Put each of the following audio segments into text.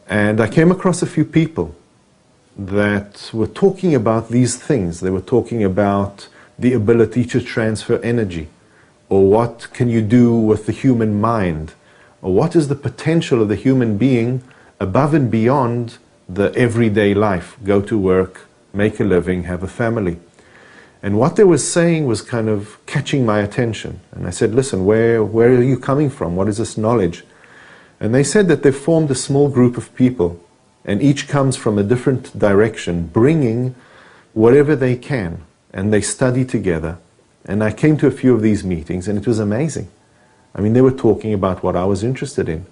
And I came across a few people that were talking about these things. They were talking about the ability to transfer energy, or what can you do with the human mind, or what is the potential of the human being above and beyond the everyday life, go to work, make a living, have a family. And what they were saying was kind of catching my attention. And I said, listen, where are you coming from? What is this knowledge? And they said that they formed a small group of people, and each comes from a different direction, bringing whatever they can, and they study together. And I came to a few of these meetings, and it was amazing. I mean, they were talking about what I was interested in.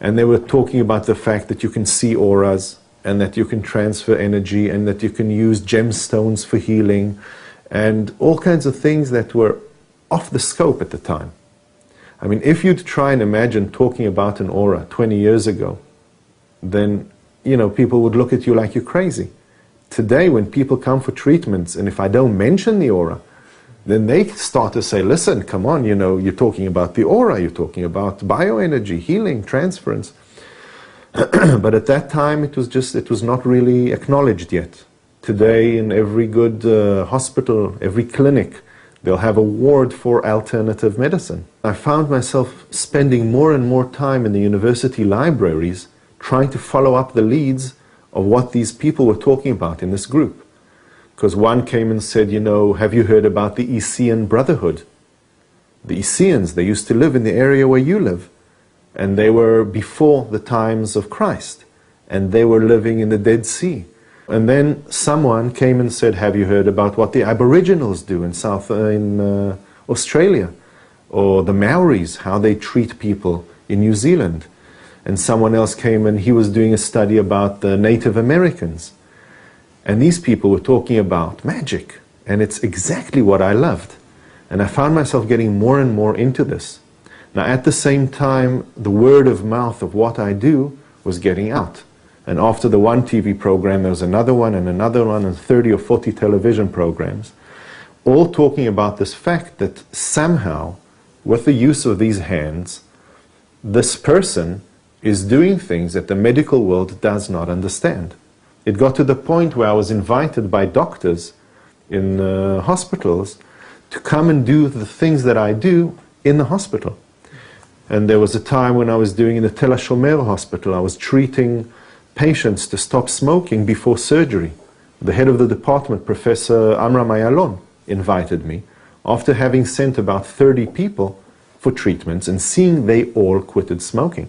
And they were talking about the fact that you can see auras, and that you can transfer energy, and that you can use gemstones for healing, and all kinds of things that were off the scope at the time. I mean, if you'd try and imagine talking about an aura 20 years ago, then, you know, people would look at you like you're crazy. Today, when people come for treatments, and if I don't mention the aura, then they start to say, listen, come on, you know, you're talking about the aura, you're talking about bioenergy, healing, transference. But at that time, it was not really acknowledged yet. Today, in every good hospital, every clinic, they'll have a ward for alternative medicine. I found myself spending more and more time in the university libraries trying to follow up the leads of what these people were talking about in this group. Because one came and said, you know, have you heard about the Essene Brotherhood? The Essenes, they used to live in the area where you live. And they were before the times of Christ. And they were living in the Dead Sea. And then someone came and said, have you heard about what the Aboriginals do in Australia? Or the Maoris, how they treat people in New Zealand? And someone else came and he was doing a study about the Native Americans. And these people were talking about magic. And it's exactly what I loved. And I found myself getting more and more into this. Now, at the same time, the word of mouth of what I do was getting out. And after the one TV program, there was another one, and 30 or 40 television programs, all talking about this fact that somehow, with the use of these hands, this person is doing things that the medical world does not understand. It got to the point where I was invited by doctors in hospitals to come and do the things that I do in the hospital. And there was a time when I was doing in the Tel HaShomer hospital, I was treating patients to stop smoking before surgery. The head of the department, Professor Amram Ayalon, invited me after having sent about 30 people for treatments and seeing they all quitted smoking.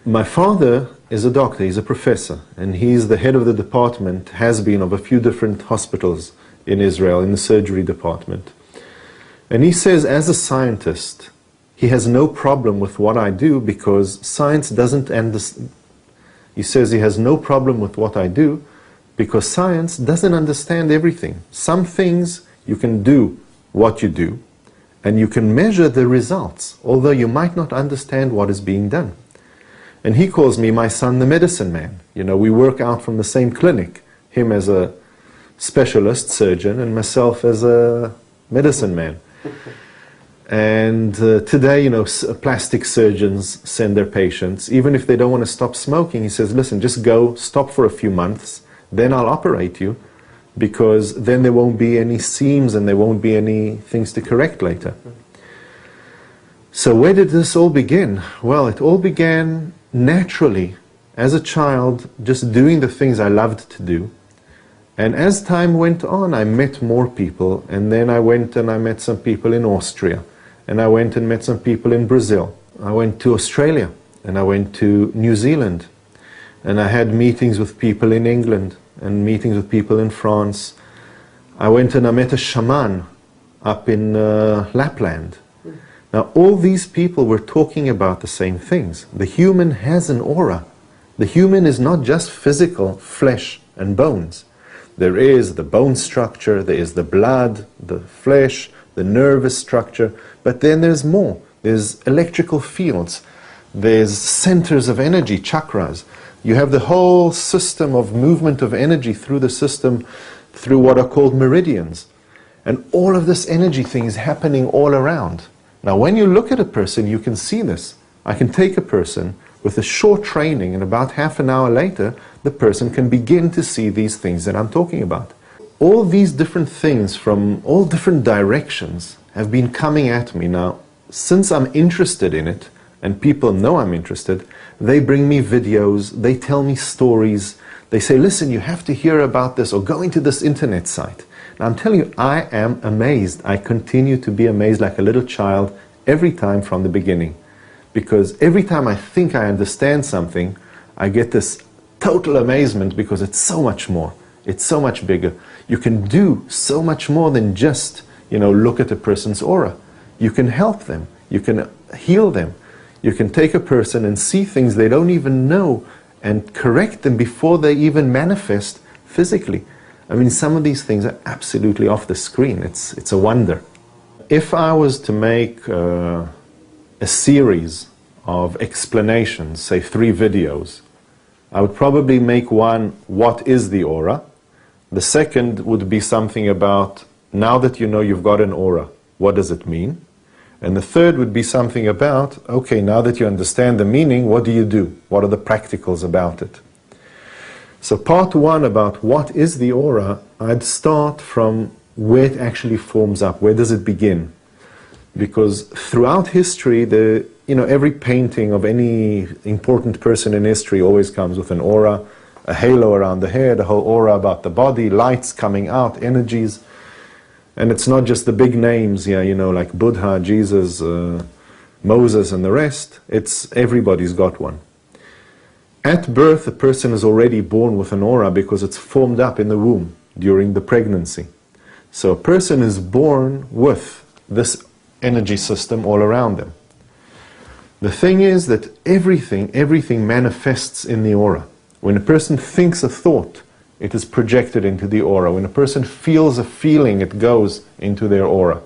My father is a doctor, he's a professor, and he's the head of the department, has been, of a few different hospitals in Israel, in the surgery department. And he says, as a scientist, he has no problem with what I do because science doesn't understand. He says he has no problem with what I do because science doesn't understand everything. Some things you can do what you do and you can measure the results, although you might not understand what is being done. And he calls me, my son, the medicine man. You know, we work out from the same clinic, him as a specialist surgeon and myself as a medicine man. And today, you know, plastic surgeons send their patients, even if they don't want to stop smoking, he says, listen, just go, stop for a few months, then I'll operate you, because then there won't be any seams and there won't be any things to correct later. So where did this all begin? Well, it all began naturally, as a child, just doing the things I loved to do. And as time went on, I met more people, and then I went and I met some people in Austria. And I went and met some people in Brazil. I went to Australia, and I went to New Zealand. And I had meetings with people in England, and meetings with people in France. I went and I met a shaman up in Lapland. Now, all these people were talking about the same things. The human has an aura. The human is not just physical flesh and bones. There is the bone structure, there is the blood, the flesh, the nervous structure, but then there's more. There's electrical fields, there's centers of energy, chakras. You have the whole system of movement of energy through the system, through what are called meridians. And all of this energy thing is happening all around. Now, when you look at a person, you can see this. I can take a person, With a short training, and about half an hour later, the person can begin to see these things that I'm talking about. All these different things from all different directions have been coming at me now. Since I'm interested in it, and people know I'm interested, they bring me videos, they tell me stories, they say, listen, you have to hear about this, or go into this internet site. Now I'm telling you, I am amazed. I continue to be amazed like a little child every time from the beginning. Because every time I think I understand something, I get this total amazement because it's so much more. It's so much bigger. You can do so much more than just, look at a person's aura. You can help them. You can heal them. You can take a person and see things they don't even know and correct them before they even manifest physically. I mean, some of these things are absolutely off the screen. It's a wonder. If I was to make a series of explanations, say 3 videos, I would probably make one, what is the aura? The second would be something about, now that you know you've got an aura, what does it mean? And the third would be something about, okay, now that you understand the meaning, what do you do? What are the practicals about it? So part 1 about what is the aura, I'd start from where it actually forms up, where does it begin? Because throughout history, every painting of any important person in history always comes with an aura, a halo around the head, a whole aura about the body, lights coming out, energies. And it's not just the big names, like Buddha, Jesus, Moses and the rest. It's everybody's got one. At birth, a person is already born with an aura because it's formed up in the womb during the pregnancy. So a person is born with this energy system all around them. The thing is that everything manifests in the aura. When a person thinks a thought, it is projected into the aura. When a person feels a feeling, it goes into their aura.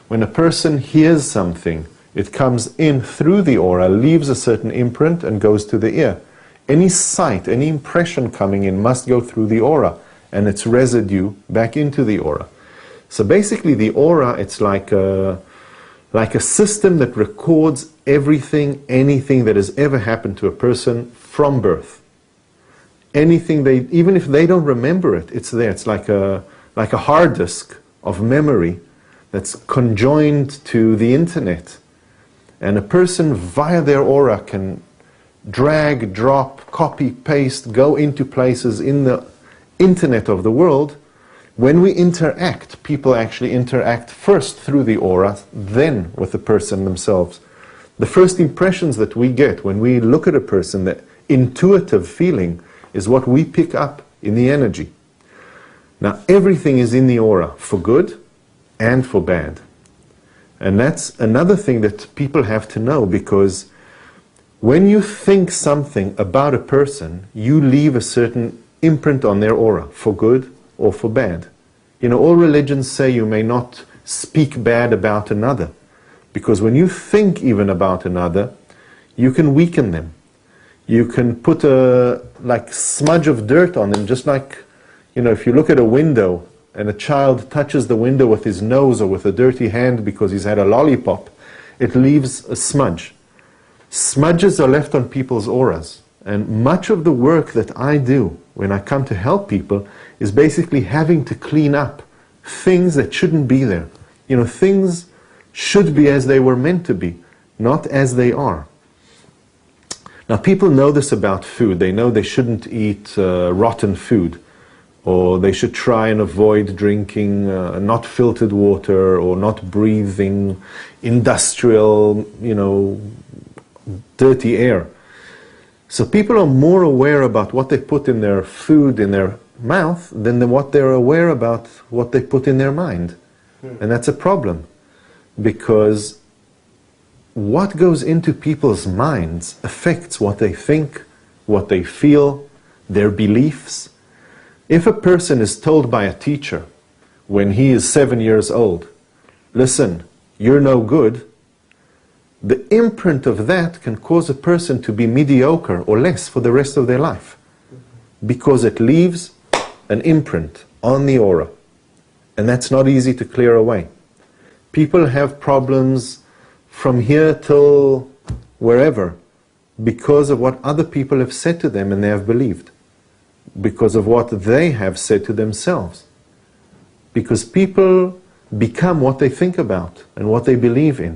When a person hears something, it comes in through the aura, leaves a certain imprint and goes to the ear. Any sight, any impression coming in must go through the aura and its residue back into the aura. So basically the aura, it's like a system that records everything, anything that has ever happened to a person from birth. Anything even if they don't remember it, it's there. It's like a hard disk of memory that's conjoined to the internet. And a person via their aura can drag, drop, copy, paste, go into places in the internet of the world. When we interact, people actually interact first through the aura, then with the person themselves. The first impressions that we get when we look at a person, that intuitive feeling, is what we pick up in the energy. Now, everything is in the aura, for good and for bad. And that's another thing that people have to know, because when you think something about a person, you leave a certain imprint on their aura, for good or for bad. All religions say you may not speak bad about another, because when you think even about another, you can weaken them. You can put a smudge of dirt on them, just like, if you look at a window and a child touches the window with his nose or with a dirty hand because he's had a lollipop, it leaves a smudge. Smudges are left on people's auras. And much of the work that I do when I come to help people is basically having to clean up things that shouldn't be there. Things should be as they were meant to be, not as they are. Now, people know this about food. They know they shouldn't eat rotten food, or they should try and avoid drinking not filtered water, or not breathing industrial, dirty air. So people are more aware about what they put in their food, in their mouth, than what they're aware about what they put in their mind. And that's a problem, because what goes into people's minds affects what they think, what they feel, their beliefs. If a person is told by a teacher when he is 7 years old, listen, you're no good, the imprint of that can cause a person to be mediocre or less for the rest of their life, because it leaves an imprint on the aura, and that's not easy to clear away. People have problems from here till wherever because of what other people have said to them and they have believed. Because of what they have said to themselves. Because people become what they think about and what they believe in.